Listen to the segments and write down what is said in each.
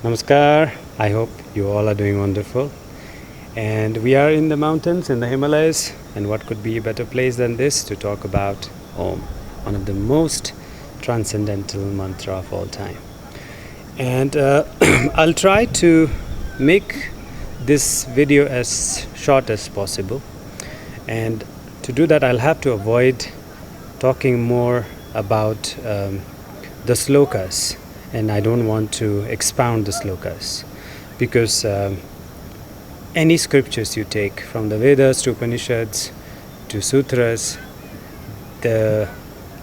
Namaskar. I hope you all are doing wonderful. And we are in the mountains in the Himalayas, and what could be a better place than this to talk about Om, one of the most transcendental mantra of all time. And I'll try to make this video as short as possible. And to do that, I'll have to avoid talking more about the shlokas, and I don't want to expound the shlokas because any scriptures you take from the Vedas to Upanishads to Sutras, the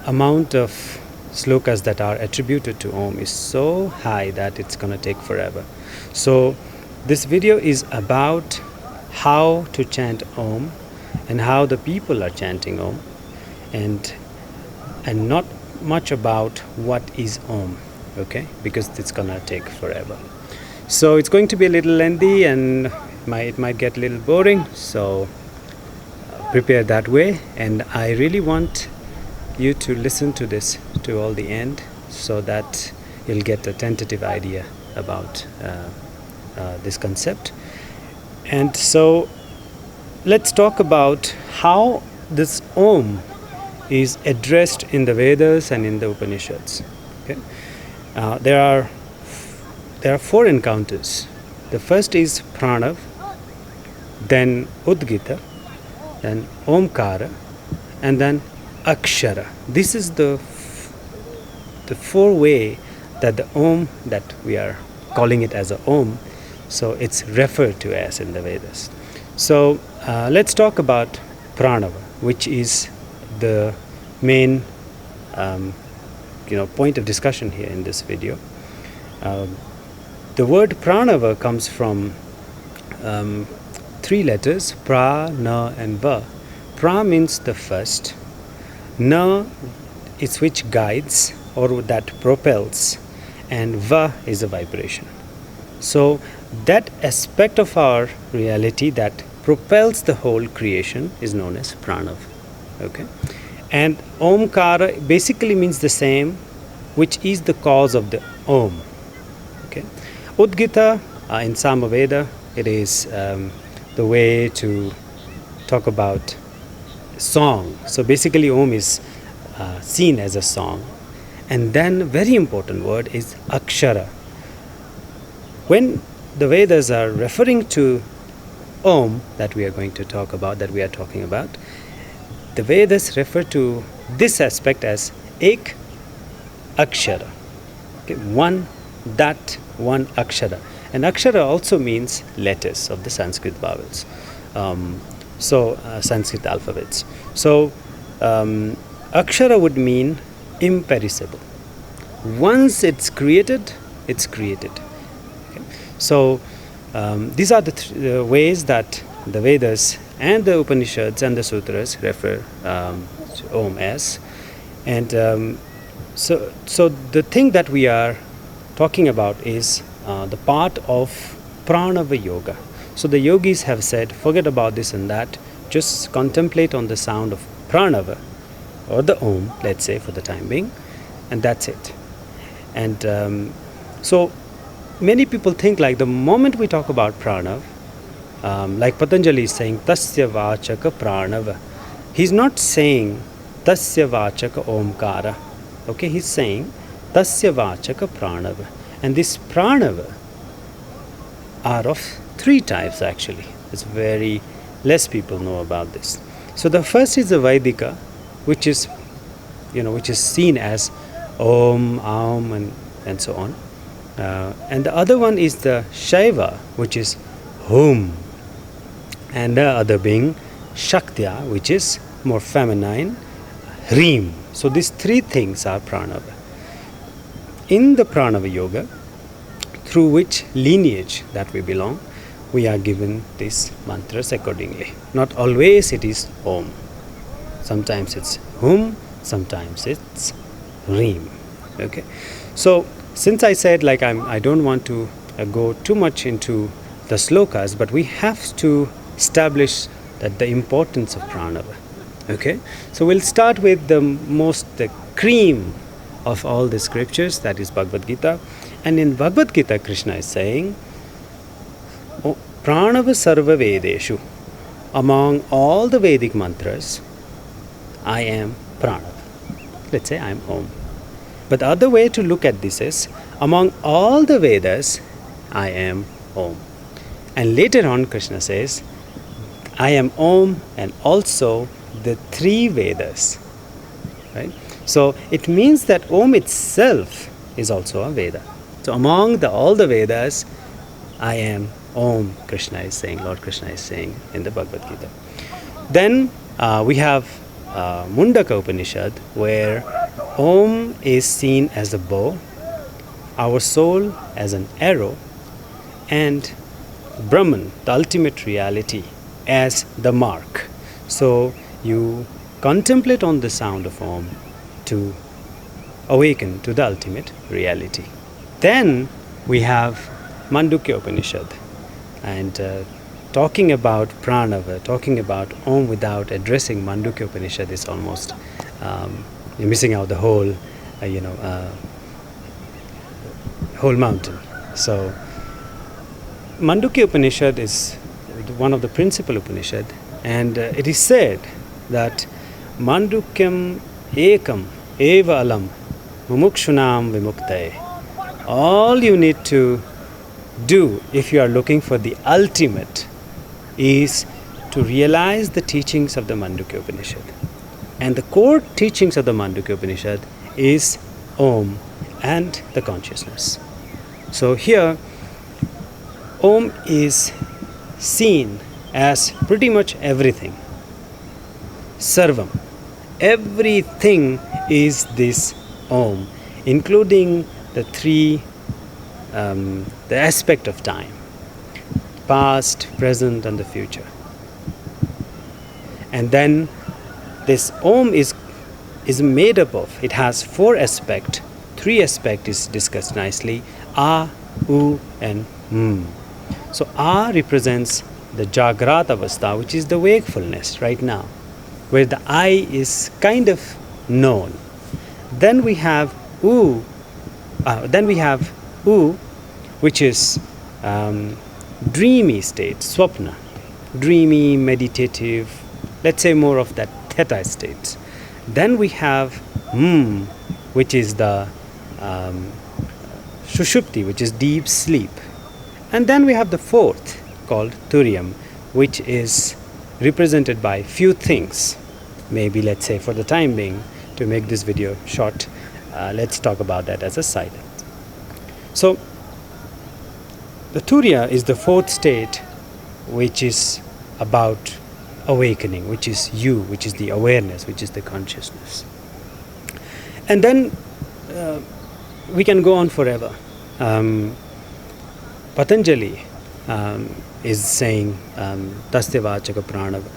amount of shlokas that are attributed to Om is so high that it's going to take forever. So this video is about how to chant Om and how the people are chanting Om, and not much about what is Om, okay, because it's gonna take forever. So it's going to be a little lengthy and it might get a little boring, so prepare that way. And I really want you to listen to this to all the end so that you'll get a tentative idea about this concept. And so let's talk about how this Om is addressed in the Vedas and in the Upanishads. Okay? There are four encounters. The first is Pranav, then Udgita, then Omkara, and then Akshara. This is the four way that the Om, that we are calling it as a Om, so it's referred to as in the Vedas. So let's talk about Pranava, which is the main point of discussion here in this video. The word Pranava comes from three letters: pra, na, and va. Pra means the first, na is which guides or that propels, and va is a vibration. So that aspect of our reality that propels the whole creation is known as Pranav. Okay, and Omkara basically means the same, which is the cause of the Om. Okay, Udgita in Samaveda, it is the way to talk about song. So basically Om is seen as a song. And then very important word is Akshara. When the Vedas are referring to Om that we are going to talk about, that we are talking about, the Vedas refer to this aspect as Ek Akshara. Okay, one Akshara. And Akshara also means letters of the Sanskrit vowels. Sanskrit alphabets. So Akshara would mean imperishable. Once it's created, it's created. Okay. So these are the ways that the Vedas and the Upanishads and the Sutras refer to Om as. And so the thing that we are talking about is the part of Pranava Yoga. So the yogis have said, forget about this and that, just contemplate on the sound of Pranava or the Om, let's say for the time being, and that's it. And so many people think like the moment we talk about Pranav, like Patanjali is saying Tasya Vachaka Pranava, he's not saying Tasya Vachaka Omkara. Okay, he's saying Tasya Vachaka Pranava. And this Pranava are of three types actually. It's very less people know about this. So the first is the Vaidika, which is seen as Om, Aum, and so on. And the other one is the Shaiva, which is Hum, and the other being Shaktya, which is more feminine, Hrim. So these three things are Pranava. In the Pranava Yoga, through which lineage that we belong, we are given these mantras accordingly. Not always it is Om. Sometimes it's Hum, sometimes it's Hrim. Okay. So since I said like I don't want to go too much into the shlokas, but we have to establish that the importance of Pranava. Okay. So we'll start with the cream of all the scriptures, that is Bhagavad Gita, And in Bhagavad Gita, Krishna is saying, Pranava Sarva Vedeshu. Among all the Vedic mantras, I am Pranav. Let's say I am Om. But the other way to look at this is, among all the Vedas, I am Om. And later on, Krishna says, I am Om and also the 3 Vedas. Right? So it means that Om itself is also a Veda. So among all the Vedas, I am Om, Krishna is saying, Lord Krishna is saying in the Bhagavad Gita. Then we have Mundaka Upanishad, where Om is seen as a bow, our soul as an arrow, and Brahman, the ultimate reality, as the mark. So you contemplate on the sound of Om to awaken to the ultimate reality. Then we have Mandukya Upanishad, and talking about Pranava, talking about Om without addressing Mandukya Upanishad is almost you're missing out the whole whole mountain. So Mandukya Upanishad is one of the principal Upanishad, and it is said that Mandukyam ekam eva alam mumukshunam vimuktaye. All you need to do if you are looking for the ultimate is to realize the teachings of the Mandukya Upanishad. And the core teachings of the Mandukya Upanishad is Om and the consciousness. So here, Om is seen as pretty much everything. Sarvam. Everything is this Om, including the 3, the aspect of time: past, present, and the future. And then this Om is made up of, it has 4 aspects. 3 aspects is discussed nicely: A, U, and M. So A represents the Jagrat Avastha, which is the wakefulness right now, where the I is kind of known. Then we have U, which is dreamy state, swapna, dreamy, meditative, let's say more of that theta state. Then we have M, which is the Shushupti, which is deep sleep. And then we have the 4th, called Turiam, which is represented by few things. Maybe, let's say, for the time being, to make this video short, let's talk about that as a side. So the Turiya is the 4th state, which is about awakening, which is you, which is the awareness, which is the consciousness. And then we can go on forever. Patanjali is saying Tasya Vachaka Pranava,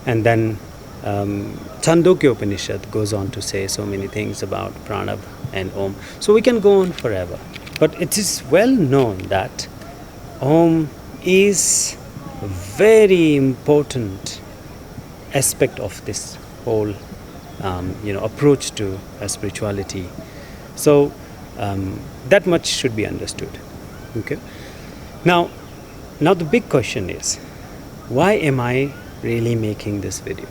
and then Chandogya Upanishad goes on to say so many things about Pranav and Om. So we can go on forever. But it is well known that Om is a very important aspect of this whole approach to spirituality. So that much should be understood. Okay. Now the big question is, why am I really making this video?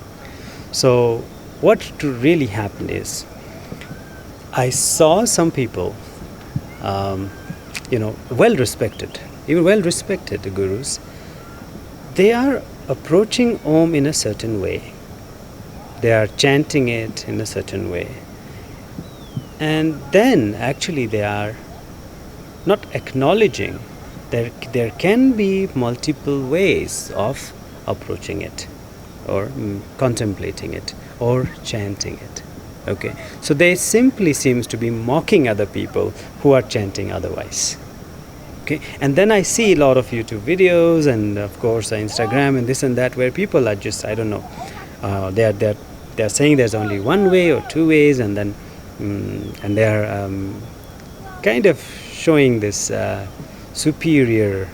So what really happened is, I saw some people, well-respected gurus, they are approaching Om in a certain way. They are chanting it in a certain way. And then actually they are not acknowledging there can be multiple ways of approaching it, or contemplating it, or chanting it. Okay, so they simply seems to be mocking other people who are chanting otherwise. Okay, and then I see a lot of YouTube videos and of course Instagram and this and that, where people are just, I don't know, they're saying there's only one way or 2 ways, and then and they're kind of showing this superior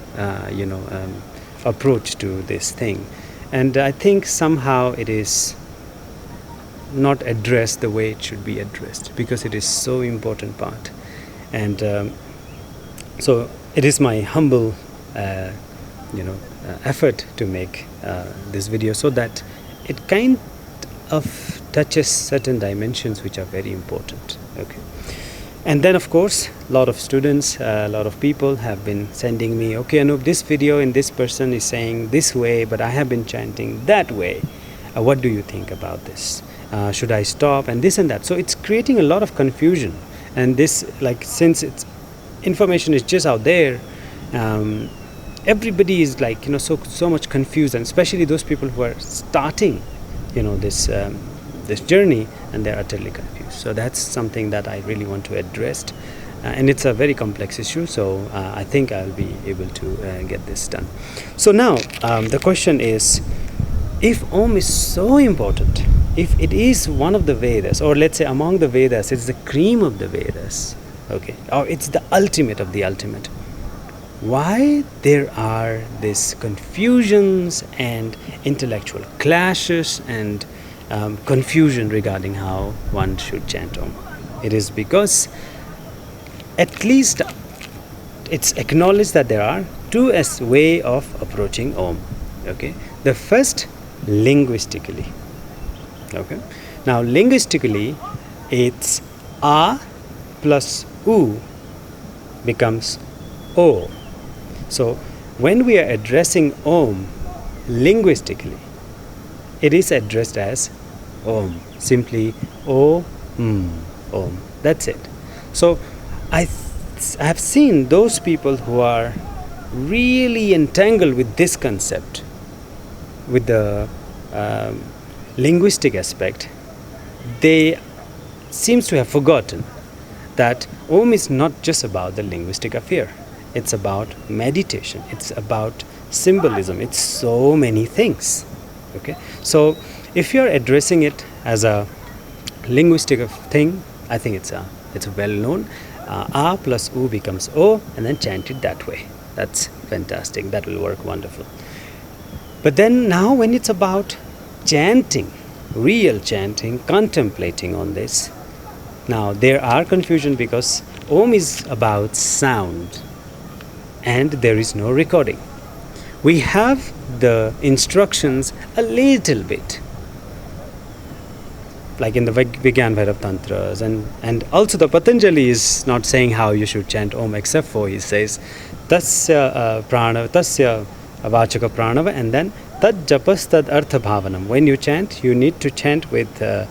approach to this thing. And I think somehow it is not addressed the way it should be addressed, because it is so important part. And So it is my humble effort to make this video so that it kind of touches certain dimensions which are very important. Okay. And then of course a lot of students, a lot of people have been sending me, okay Anup, this video and this person is saying this way, but I have been chanting that way. What do you think about this? Should I stop, and this and that? So it's creating a lot of confusion, and this, like, since it's information is just out there, everybody is like, so much confused, and especially those people who are starting this journey, and they're utterly confused. So that's something that I really want to address, and it's a very complex issue, so I think I'll be able to get this done. So now the question is, if Om is so important, if it is one of the Vedas, or let's say among the Vedas, it's the cream of the Vedas, okay, or it's the ultimate of the ultimate, why there are these confusions and intellectual clashes and confusion regarding how one should chant Om? It is because at least it's acknowledged that there are two ways of approaching Om. Okay, the first, linguistically. Okay, now linguistically, it's A plus U becomes O. So when we are addressing Om linguistically, it is addressed as Om, simply Om, Om. That's it. So I have seen those people who are really entangled with this concept, with the linguistic aspect. They seems to have forgotten that Om is not just about the linguistic affair. It's about meditation. It's about symbolism. It's so many things. Okay, so if you're addressing it as a linguistic thing, I think it's well known. A plus U becomes O, and then chant it that way. That's fantastic. That will work wonderful. But then now when it's about chanting, real chanting, contemplating on this, now there are confusion because Om is about sound and there is no recording. We have the instructions a little bit, like in the Vigyan Bhairav Tantras, and also the Patanjali is not saying how you should chant Om, except for he says tasya prana, tasya vachaka pranava, and then tad japas tad artha bhavanam. When you chant, you need to chant with the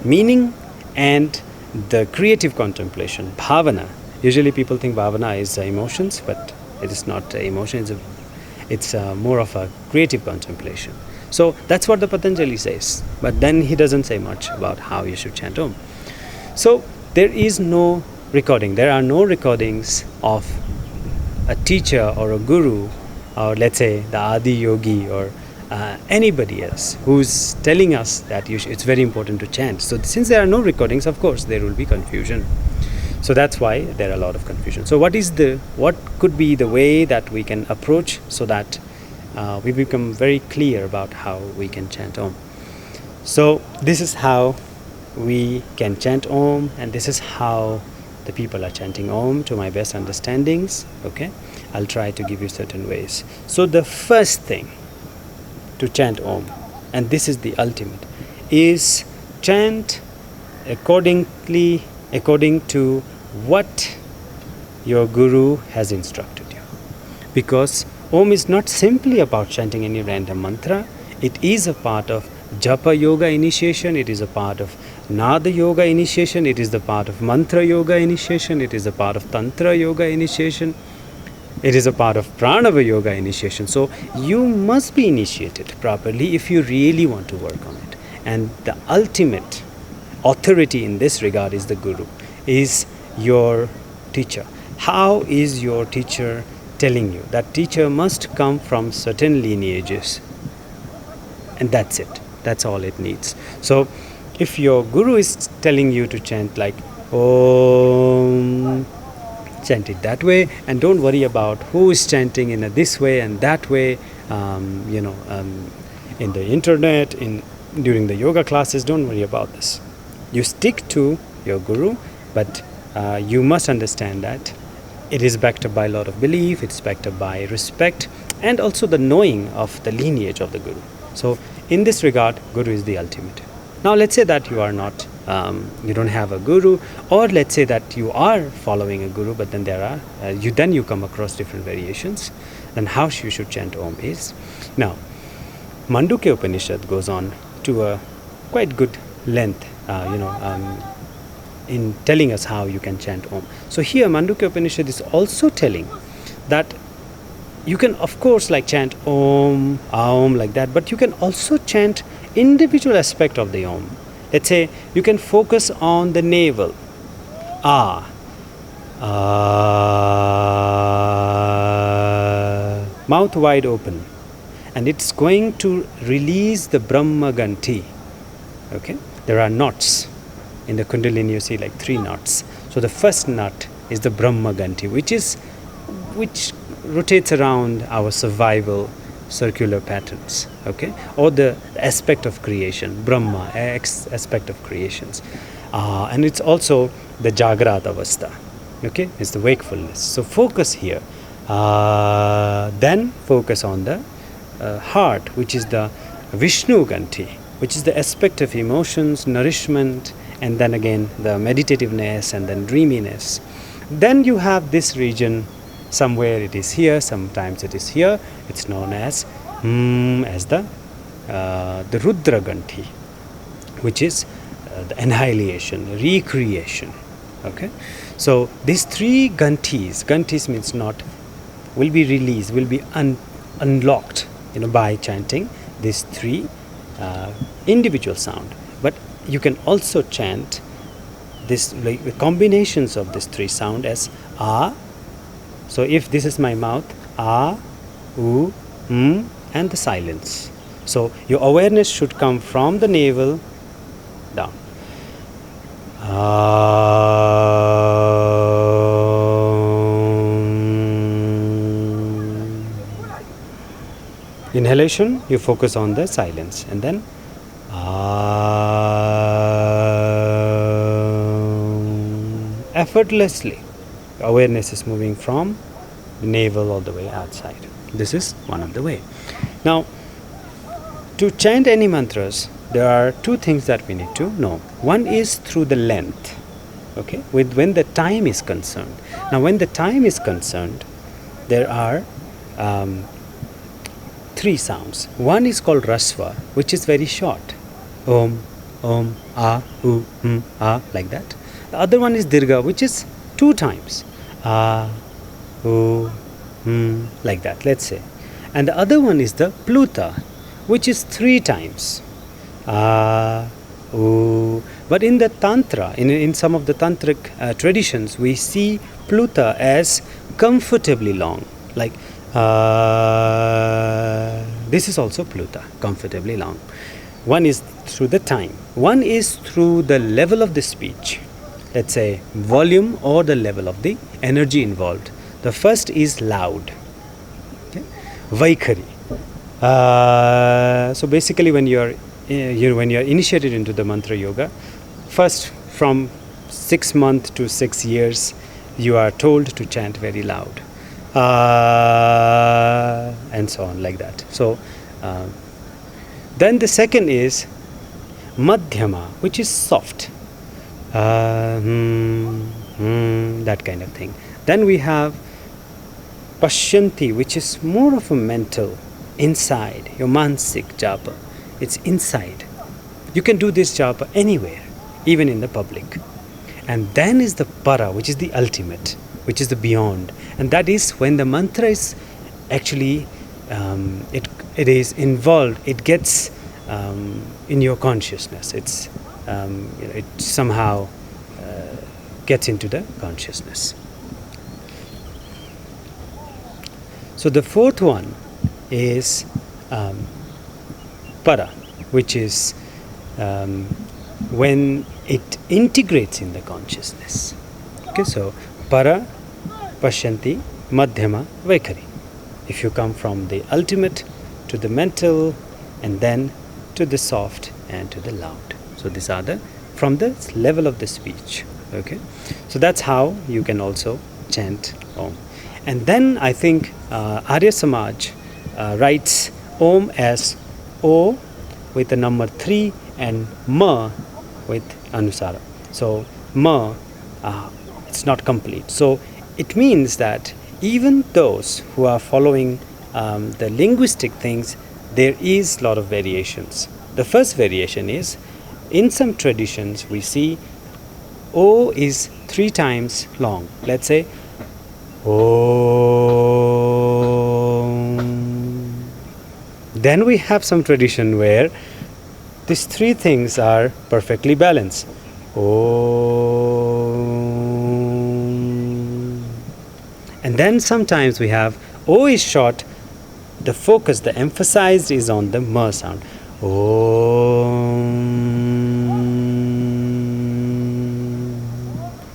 meaning and the creative contemplation, bhavana. Usually people think bhavana is emotions, but it is not emotion. It's more of a creative contemplation. So that's what the Patanjali says, but then he doesn't say much about how you should chant Om. So there is no recording. There are no recordings of a teacher or a guru, or let's say the Adi Yogi, or anybody else who's telling us that it's very important to chant. So since there are no recordings, of course there will be confusion. So that's why there are a lot of confusion. So what could be the way that we can approach so that we become very clear about how we can chant Om? So this is how we can chant Om, and this is how the people are chanting Om to my best understandings. Okay, I'll try to give you certain ways. So the first thing to chant Om, and this is the ultimate, is chant according to what your guru has instructed you. Because Om is not simply about chanting any random mantra. It is a part of Japa Yoga initiation. It is a part of Nada Yoga initiation. It is the part of Mantra Yoga initiation. It is a part of Tantra Yoga initiation. It is a part of Pranava Yoga initiation. So you must be initiated properly if you really want to work on it. And the ultimate authority in this regard is the guru, is your teacher. How is your teacher telling you? That teacher must come from certain lineages, and that's it. That's all it needs. So if your guru is telling you to chant like Om, chant it that way, and don't worry about who is chanting in this way and that way, in the internet, during the yoga classes. Don't worry about this. You stick to your guru, but you must understand that it is backed up by a lot of belief, it's backed up by respect, and also the knowing of the lineage of the Guru. So in this regard, Guru is the ultimate. Now let's say that you are not, you don't have a Guru, or let's say that you are following a Guru, but then there are, you come across different variations. Then how you should chant Om is, now Mandukya Upanishad goes on to a quite good length, in telling us how you can chant Om. So here Mandukya Upanishad is also telling that you can of course like chant Om, Aum like that, but you can also chant individual aspect of the Om. Let's say you can focus on the navel, mouth wide open, and it's going to release the Brahma Ganti. Okay, there are knots in the Kundalini. You see like 3 knots. So the first knot is the Brahma Ganti, which rotates around our survival circular patterns. Okay, or the aspect of creation, Brahma aspect of creations, and it's also the Jagrat Avastha. Okay, it's the wakefulness. So focus here. Then focus on the heart, which is the Vishnu Ganti, which is the aspect of emotions, nourishment, and then again the meditativeness and then dreaminess. Then you have this region, somewhere it is here, sometimes it is here. It's known as the Rudra Ganti, which is the annihilation, recreation. Okay, so these 3 gantis means not, will be released, will be unlocked, by chanting these 3 individual sound. But you can also chant this, like the combinations of these 3 sound as A. So if this is my mouth, A, U, and the silence. So your awareness should come from the navel down. Inhalation, you focus on the silence, and then effortlessly awareness is moving from the navel all the way outside. This is one of the way. Now, to chant any mantras, there are 2 things that we need to know. One is through the length, okay, when the time is concerned. Now, when the time is concerned, there are 3 sounds. One is called Rasva, which is very short. Om, Om, A, U, A, like that. The other one is Dirgha, which is 2 times. A, U, like that, let's say. And the other one is the Pluta, which is 3 times. A, U. But in the Tantra, in some of the Tantric traditions, we see Pluta as comfortably long. Like, this is also Pluta, comfortably long. One is through the time. One is through the level of the speech. Let's say volume or the level of the energy involved. The first is loud. Okay? Vaikhari. So basically, when you are initiated into the mantra yoga, first from 6 months to 6 years, you are told to chant very loud, and so on, like that. So then the second is madhyama, which is soft, that kind of thing. Then we have pashyanti, which is more of a mental, inside, your mansik japa. It's inside. You can do this japa anywhere, even in the public. And then is the para, which is the ultimate, which is the beyond. And that is when the mantra is actually, it is involved, it gets in your consciousness. It's, it somehow gets into the consciousness. So the fourth one is para, which is when it integrates in the consciousness. Okay, so para, pashyanti, madhyama, vaikhari. If you come from the ultimate to the mental, and then to the soft and to the loud. So these are the, from the level of the speech. Okay, so that's how you can also chant Om. And then I think Arya Samaj writes Om as O with the number 3 and Ma with Anusara. So Ma, it's not complete. So it means that even those who are following the linguistic things, there is a lot of variations. The first variation is, in some traditions we see O is 3 times long. Let's say Om. Then we have some tradition where these 3 things are perfectly balanced. Om. And then sometimes we have O is short, the focus, the emphasized is on the Ma sound. Om.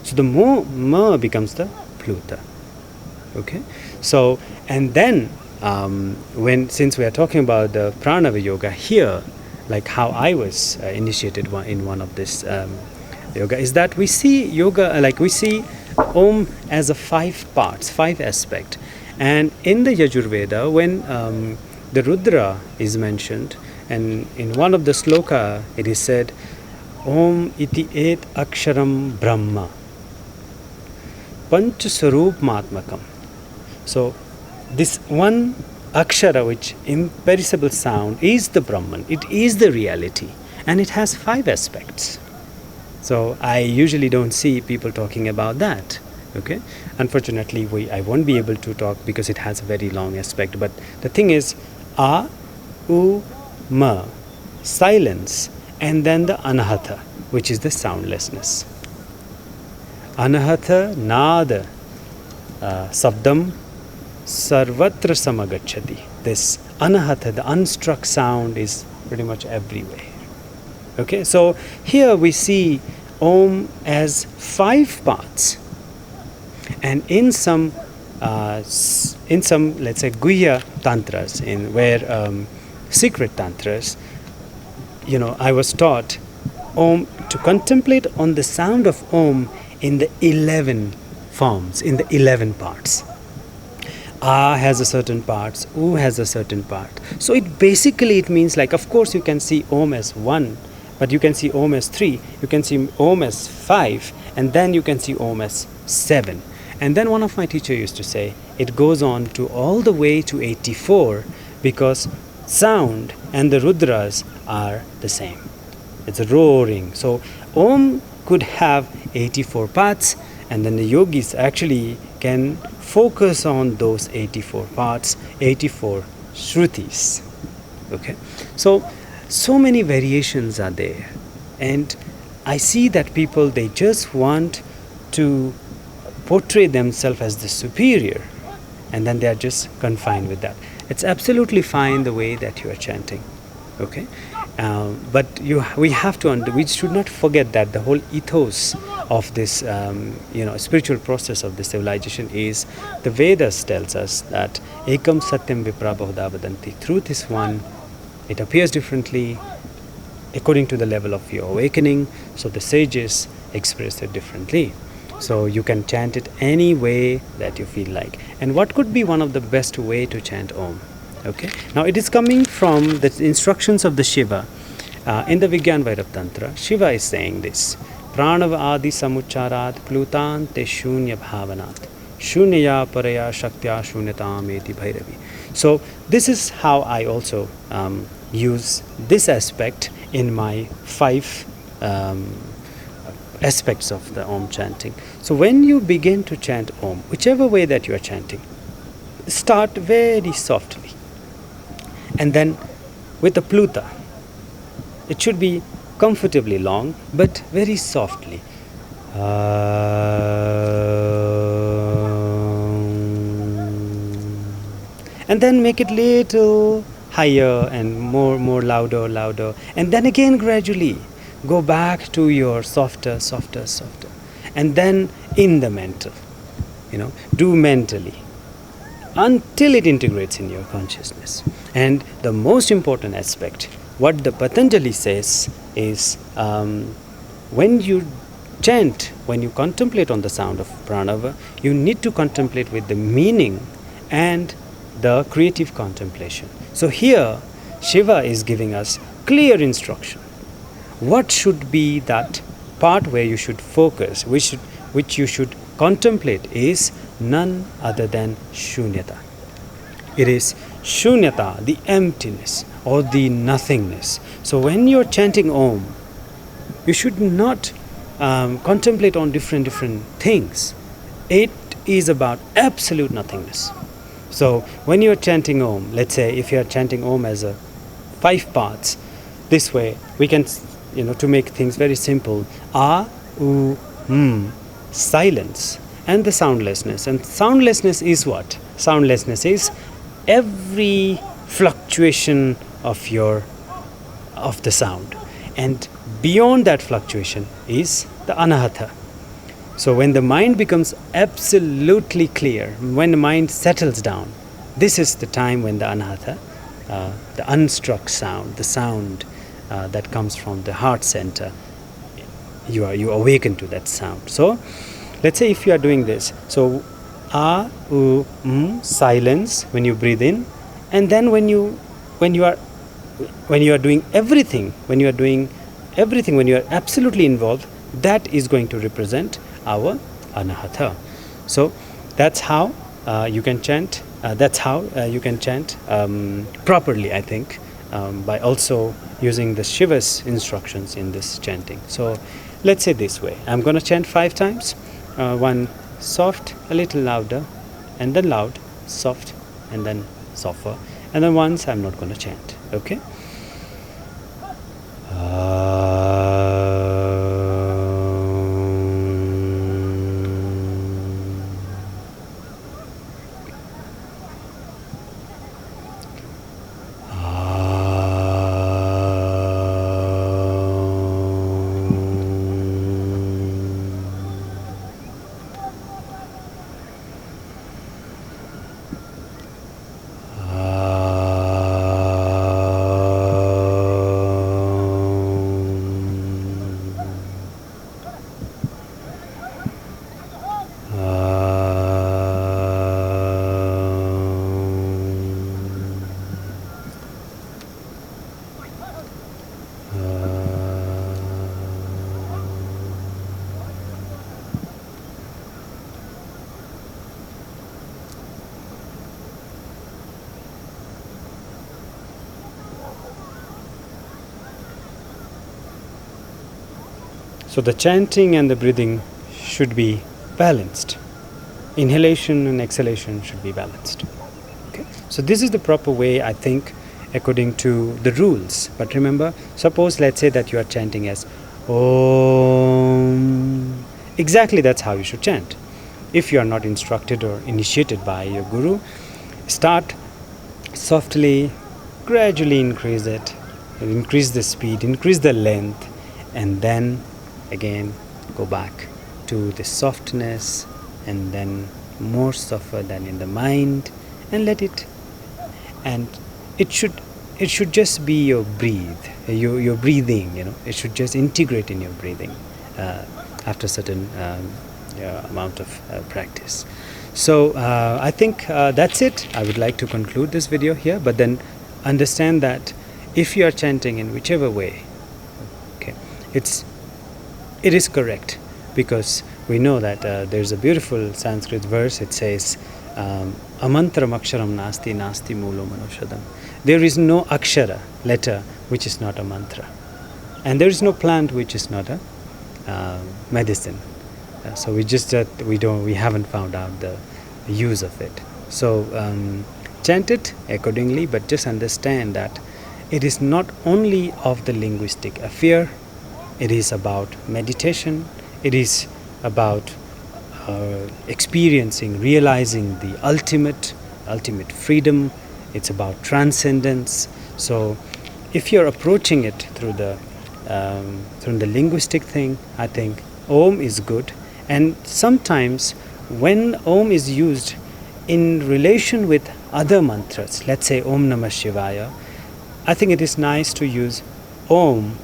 So the Ma becomes the Pluta. Okay, so and then since we are talking about the Pranava Yoga here, like how I was initiated in one of this yoga, is that we see yoga, like we see Om as a 5 parts, 5 aspect. And in the Yajurveda, when the Rudra is mentioned, and in one of the shloka it is said, Om iti et aksharam brahma panch sarup matmakam. So this one akshara, which imperishable sound, is the Brahman. It is the reality, and it has 5 aspects. So I usually don't see people talking about that. Okay, unfortunately I won't be able to talk because it has a very long aspect. But the thing is, A, U, Ma, silence, and then the Anahata, which is the soundlessness. Anahata Nada Sabdam Sarvatra Samagachati. This Anahata, the unstruck sound, is pretty much everywhere. Okay, so here we see Om as 5 parts. And in some let's say Guhya tantras, where secret tantras, I was taught Om, to contemplate on the sound of Om in the 11 forms, in the 11 parts. A has a certain parts, U has a certain part. So it means, like, of course you can see Om as 1, but you can see Om as 3, you can see Om as 5, and then you can see Om as 7. And then one of my teachers used to say, it goes on to all the way to 84, because sound and the Rudras are the same. It's a roaring. So Om could have 84 parts, and then the yogis actually can focus on those 84 parts, 84 shrutis. Okay, so many variations are there, and I see that people, they just want to portray themselves as the superior, and then they are just confined with that. It's absolutely fine the way that you are chanting. Okay, but we should not forget that the whole ethos of this spiritual process of the civilization is, the Vedas tells us that ekam satyam vipra bahuda vadanti. Truth is one. It appears differently according to the level of your awakening. So the sages express it differently. So you can chant it any way that you feel like. And what could be one of the best way to chant Om? Okay. Now it is coming from the instructions of the Shiva. In the Vigyan Vairav Tantra, Shiva is saying this: Pranav adi samucharat plutan te shunya bhavanat shunyaya paraya shaktya shunyatam eti bhairavi. So this is how I also use this aspect in my 5 aspects of the Om chanting. So when you begin to chant Om, whichever way that you are chanting, start very softly, and then with the Pluta, it should be comfortably long, but very softly. And then make it little higher and more louder, and then again gradually go back to your softer, and then in the mental, do mentally until it integrates in your consciousness. And the most important aspect, what the Patanjali says is, when you chant, when you contemplate on the sound of pranava, you need to contemplate with the meaning and the creative contemplation. So here, Shiva is giving us clear instruction. What should be that part where you should focus, which you should contemplate, is none other than shunyata. It is shunyata, the emptiness or the nothingness. So when you're chanting Om, you should not contemplate on different things. It is about absolute nothingness. So when you're chanting Om, let's say if you're chanting Om as a 5 parts, this way we can, to make things very simple, A, U, silence, and the soundlessness. And soundlessness is what? Soundlessness is every fluctuation of the sound, and beyond that fluctuation is the anahata. So when the mind becomes absolutely clear, when the mind settles down, this is the time when the anahata, the unstruck sound, the sound that comes from the heart center, you awaken to that sound. So let's say if you are doing this, so A, U, silence when you breathe in, and then when you are doing everything, when you are absolutely involved, that is going to represent our anahata. So that's how you can chant. That's how you can chant properly, I think, by also using the Shiva's instructions in this chanting. So let's say this way. I'm going to chant 5 times. One soft, a little louder, and then loud, soft, and then softer. And then once I'm not going to chant. Okay? So the chanting and the breathing should be balanced. Inhalation and exhalation should be balanced. Okay? So this is the proper way, I think, according to the rules. But remember, suppose let's say that you are chanting as Om. Exactly that's how you should chant. If you are not instructed or initiated by your guru, start softly, gradually increase it, increase the speed, increase the length, and then again go back to the softness, and then more softer than in the mind, and let it, and it should just be your your breathing, it should just integrate in your breathing after certain amount of practice. So I think that's it. I would like to conclude this video here, but then understand that if you are chanting in whichever way, okay, it is correct, because we know that there's a beautiful Sanskrit verse. It says amantram aksharam nasti nasti mulo manushadam. There is no akshara, letter, which is not a mantra, and there is no plant which is not a medicine. So we haven't found out the use of it. So chant it accordingly, but just understand that it is not only of the linguistic affair. It is about meditation. It is about experiencing, realizing the ultimate freedom. It's about transcendence. So if you're approaching it through the linguistic thing, I think Om is good. And sometimes when Om is used in relation with other mantras, let's say Om Namah Shivaya, I think it is nice to use Om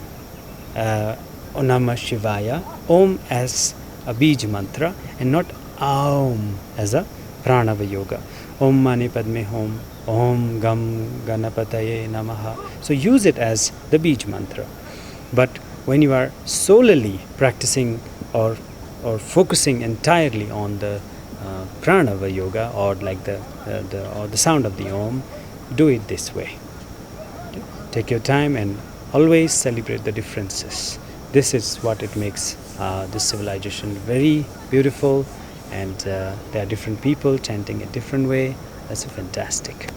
Namah Shivaya, Om as a Bij mantra and not Aum as a Pranava yoga. Om Mani Padme Hum, Om Gam Ganapataye Namaha. So use it as the Bij mantra. But when you are solely practicing or focusing entirely on the Pranava yoga, or like the sound of the Om, do it this way. Okay? Take your time and always celebrate the differences. This is what it makes this civilization very beautiful, and there are different people chanting a different way. That's fantastic.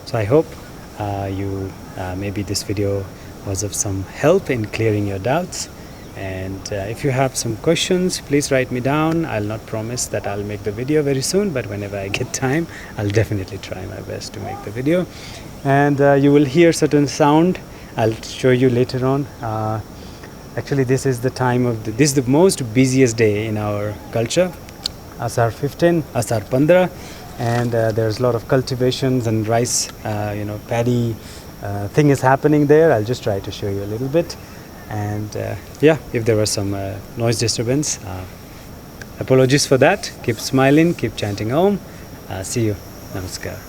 So I hope maybe this video was of some help in clearing your doubts. And if you have some questions, please write me down. I'll not promise that I'll make the video very soon, but whenever I get time, I'll definitely try my best to make the video. And you will hear certain sound. I'll show you later on. Actually, this is the time of this is the most busiest day in our culture. Asar 15, Asar 15, and there's a lot of cultivations and rice, paddy thing is happening there. I'll just try to show you a little bit. And if there was some noise disturbance, apologies for that. Keep smiling, keep chanting Om. See you. Namaskar.